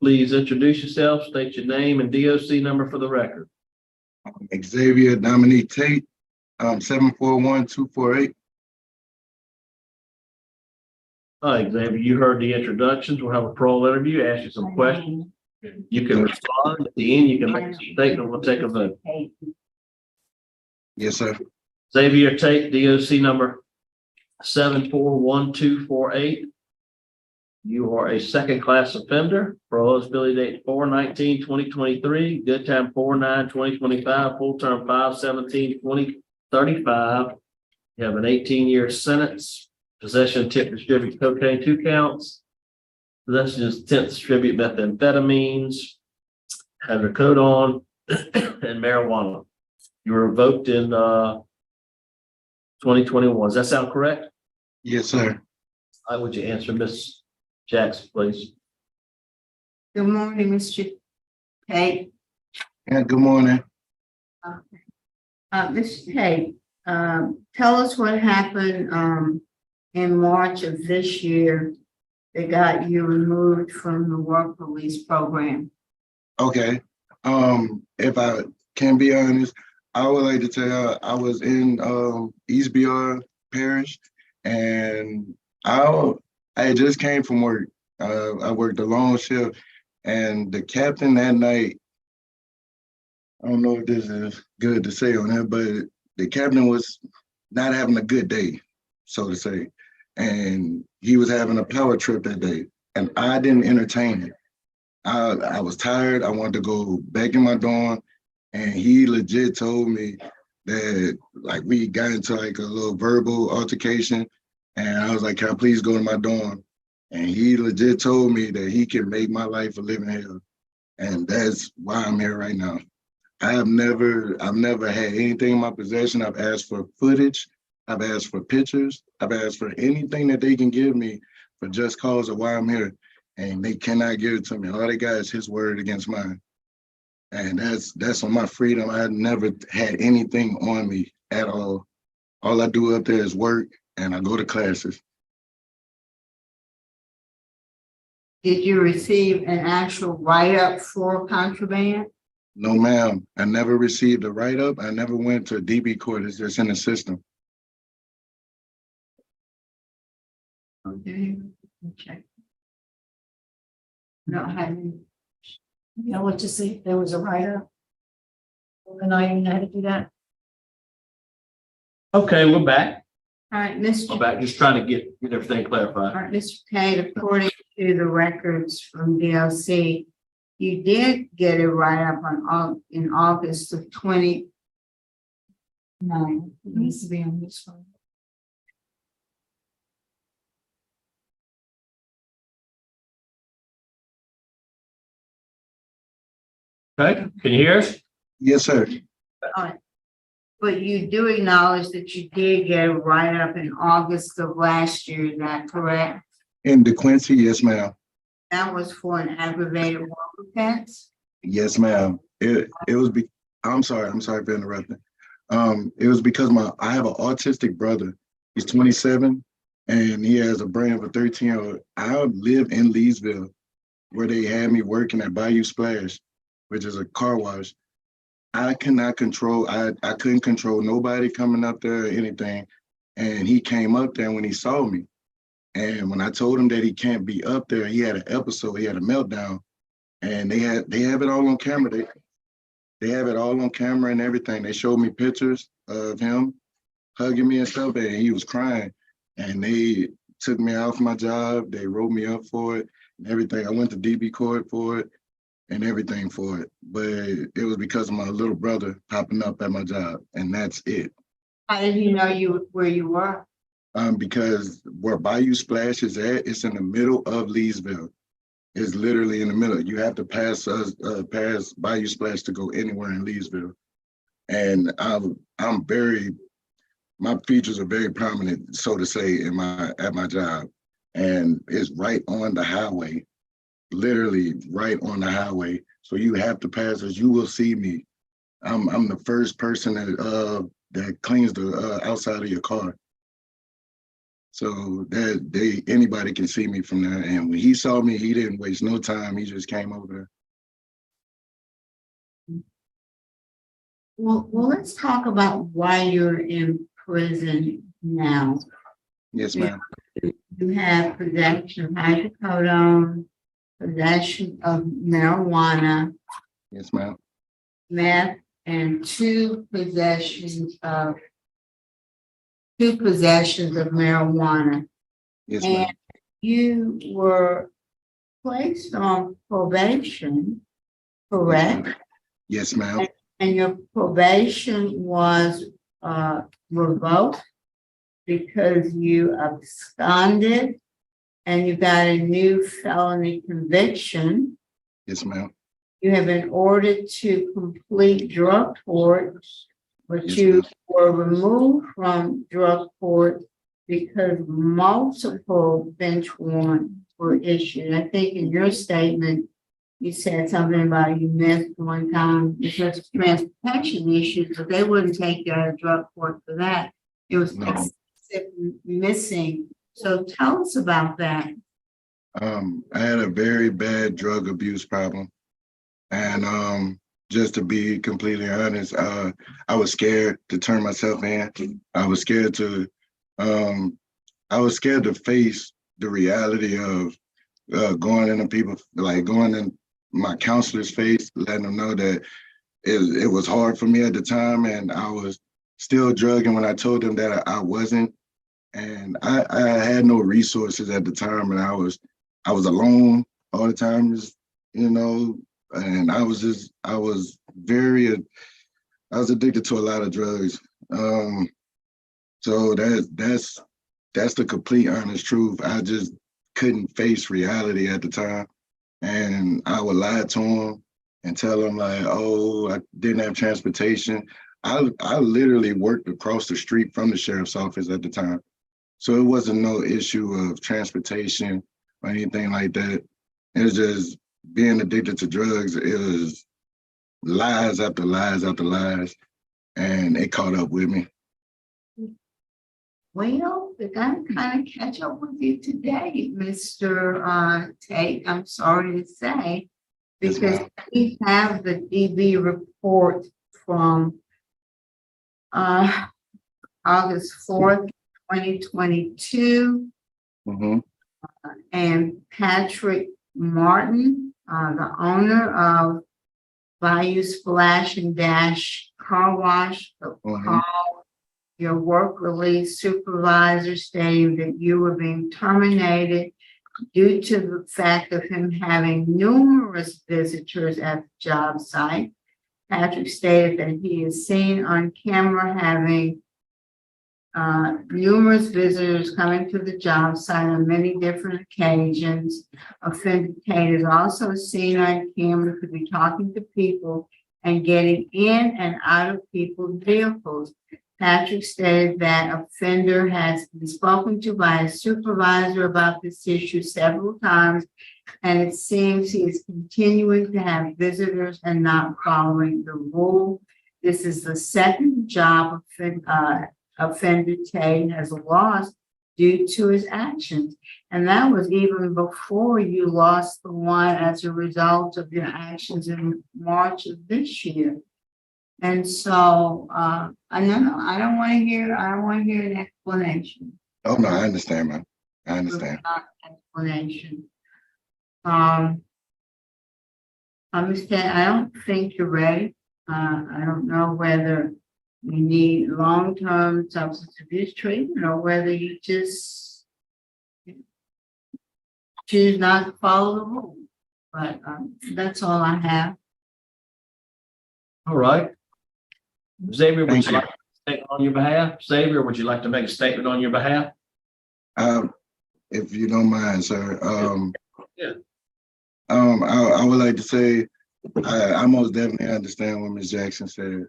Please introduce yourself, state your name and DOC number for the record. Xavier Tate, 741-248. Hi, Xavier, you heard the introductions. We'll have a parole interview, ask you some questions. You can respond. At the end, you can make a statement. We'll take a vote. Yes, sir. Xavier Tate, DOC number 741248. You are a second class offender. Parole eligibility date 4/19/2023. Good time 4/9/2025. Full term 5/17/2035. You have an 18-year sentence. Possession of tip distribute cocaine, 2 counts. Possession of intent to distribute methamphetamines, hydrocodone, and marijuana. You were revoked in 2021. Does that sound correct? Yes, sir. Would you answer Ms. Jackson, please? Good morning, Mr. Tate. And good morning. Mr. Tate, tell us what happened in March of this year that got you removed from the work release program. Okay. If I can be honest, I would like to tell you I was in East BR Parish, and I just came from work. I worked a long shift, and the captain that night, I don't know if this is good to say on here, but the captain was not having a good day, so to say. And he was having a power trip that day, and I didn't entertain it. I was tired. I wanted to go back in my dorm, and he legit told me that, like, we got into like a little verbal altercation, and I was like, can I please go to my dorm? And he legit told me that he can make my life a living hell. And that's why I'm here right now. I've never had anything in my possession. I've asked for footage. I've asked for pictures. I've asked for anything that they can give me for just cause of why I'm here. And they cannot give it to me. All they got is his word against mine. And that's on my freedom. I never had anything on me at all. All I do up there is work, and I go to classes. Did you receive an actual write-up for contraband? No, ma'am. I never received a write-up. I never went to DB court. It's just in the system. Okay. Okay. No, I haven't. You know what to see? There was a write-up. And I even had to do that. Okay, we're back. All right, We're Mr. back. Just trying to get everything All clarified. right, Mr. Tate, according to the records from DLC, you did get a write-up in August of 20. No, it needs to be on this one. Okay, can you hear us? Yes, sir. But you do acknowledge that you did get a write-up in August of last year, is that correct? In DeQuincy, yes, ma'am. That was for an aggravated work offense? Yes, ma'am. It was I'm sorry for interrupting. It was because I have an autistic brother. He's 27 and he has a brain of a 13-year-old. I live in Leesville, where they had me working at Bayou Splash, which is a car wash. I couldn't control nobody coming up there or anything. And he came up there when he saw me. And when I told him that he can't be up there, he had an episode, he had a meltdown. And they have it all on camera. They have it all on camera and everything. They showed me pictures of him hugging me and stuff, and he was crying. And they took me off my job. They wrote me up for it and everything. I went to DB court for it and everything for it. But it was because of my little brother popping up at my job, and that's it. How did he know where you were? Because where Bayou Splash is at, it's in the middle of Leesville. It's literally in the middle. You have to pass past Bayou Splash to go anywhere in Leesville. And my features are very prominent, so to say, at my job. And it's right on the highway, literally right on the highway. So you have to pass us. You will see me. I'm the first person that cleans the outside of your car. So that anybody can see me from there. And when he saw me, he didn't waste no time. He just came over there. Well, let's talk about why you're in prison now. Yes, ma'am. You have possession of hydrocodone, possession of marijuana, Yes, ma'am. meth, and two possessions of marijuana. Yes, ma'am. And you were placed on probation, correct? Yes, ma'am. And your probation was revoked because you absconded and you got a new felony conviction. Yes, ma'am. You have been ordered to complete drug court, but Yes, you ma'am. were removed from drug court because multiple bench warrants were issued. I think in your statement, you said something about you missed one time because of transportation issues, but they wouldn't take you out of drug court for that. It was No. excessive missing. So tell us about that. I had a very bad drug abuse problem. And just to be completely honest, I was scared to turn myself in. I was scared to face the reality of going into people, like going in my counselor's face, letting them know that it was hard for me at the time, and I was still drugging when I told them that I wasn't. And I had no resources at the time, and I was alone all the time, just, and I was addicted to a lot of drugs. So that's the complete honest truth. I just couldn't face reality at the time. And I would lie to them and tell them like, oh, I didn't have transportation. I literally worked across the street from the sheriff's office at the time. So it wasn't no issue of transportation or anything like that. It was just being addicted to drugs. It was lies after lies after lies, and it caught up with me. Well, we're gonna kind of catch up with you today, Mr. Tate, I'm sorry to say, Yes, because ma'am. we have the DB report from August 4th, 2022, and Patrick Martin, the owner of Bayou Splash and Dash Car Wash, called your work release supervisor stating that you were being terminated due to the fact of him having numerous visitors at the job site. Patrick stated that he is seen on camera having numerous visitors coming to the job site on many different occasions. Offender Tate is also seen on camera to be talking to people and getting in and out of people's vehicles. Patrick stated that offender has been spoken to by a supervisor about this issue several times, and it seems he is continuing to have visitors and not following the rule. This is the second job offender Tate has lost due to his actions. And that was even before you lost the one as a result of your actions in March of this year. And so I don't want to hear an explanation. Oh no, I understand, man. I understand. Explanation. I don't think you're ready. I don't know whether you need long-term substance abuse treatment or whether you just choose not to follow the rules. But that's all I have. All right. Xavier, would Thank you you. like to take on your behalf? Xavier, would you like to make a statement on your behalf? If you don't mind, sir. Yeah. I would like to say I most definitely understand what Ms. Jackson said.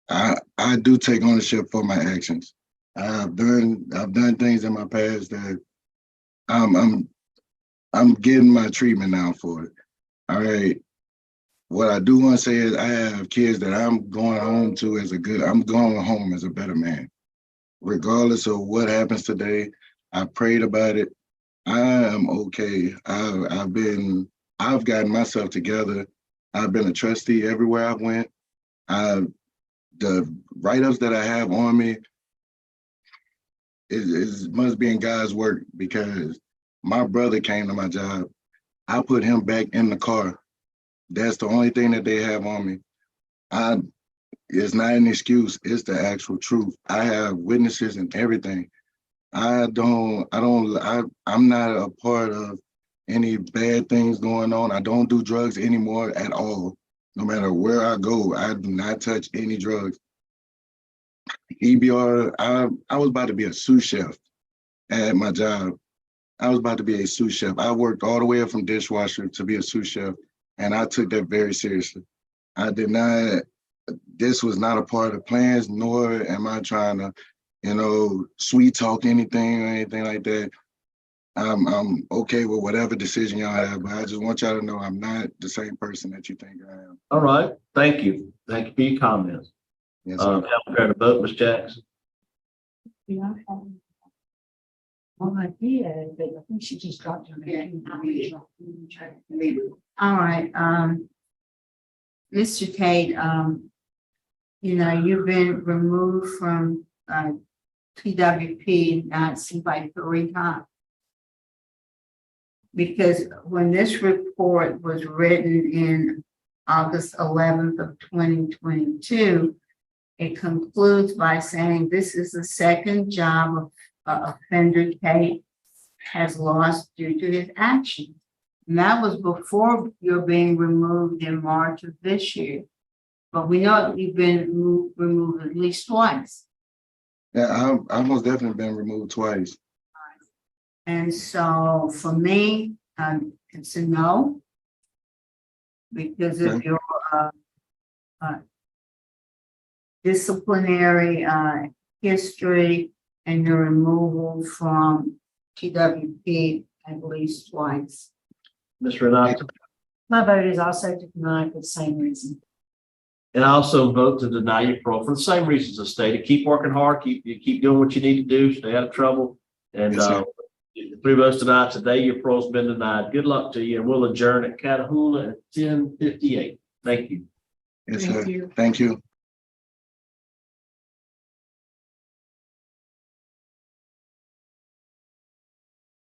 I do take ownership for my actions. I've done things in my past that I'm getting my treatment now for it. All right. What I do want to say is I have kids that I'm going home as a better man. regardless of what happens today, I prayed about it. I am okay. I've gotten myself together. I've been a trustee everywhere I went. The write-ups that I have on me must be in God's work, because my brother came to my job. I put him back in the car. That's the only thing that they have on me. It's not an excuse. It's the actual truth. I have witnesses and everything. I'm not a part of any bad things going on. I don't do drugs anymore at all. No matter where I go, I do not touch any drugs. EBR, I was about to be a sous chef at my job. I was about to be a sous chef. I worked all the way up from dishwasher to be a sous chef, and I took that very seriously. This was not a part of the plans, nor am I trying to, sweet talk anything or anything like that. I'm okay with whatever decision y'all have, but I just want y'all to know I'm not the same person that you think I am. All right, thank you. Thank you for your comments. Yes, sir. Prepare to vote, Ms. Jackson. Yeah. Well, I did, but I think she just dropped her. All right, Mr. Tate, you've been removed from TWP, now it seems like 3 times. Because when this report was written in August 11th of 2022, it concludes by saying this is the second job offender Tate has lost due to his actions. And that was before you're being removed in March of this year. But we know you've been removed at least twice. Yeah, I've most definitely been removed twice. And so for me, it's a no. Because of Okay. your disciplinary history and your removal from TWP at least twice. Ms. Renata. My vote is also to deny for the same reason. And I also vote to deny your parole for the same reasons as stated. Keep working hard, keep doing what you need to do, stay out of trouble. And Yes, sir. 3 votes tonight. Today, your parole's been denied. Good luck to you, and we'll adjourn at Catahoula at 10:58. Thank you. Yes, Thank sir. you. Thank you.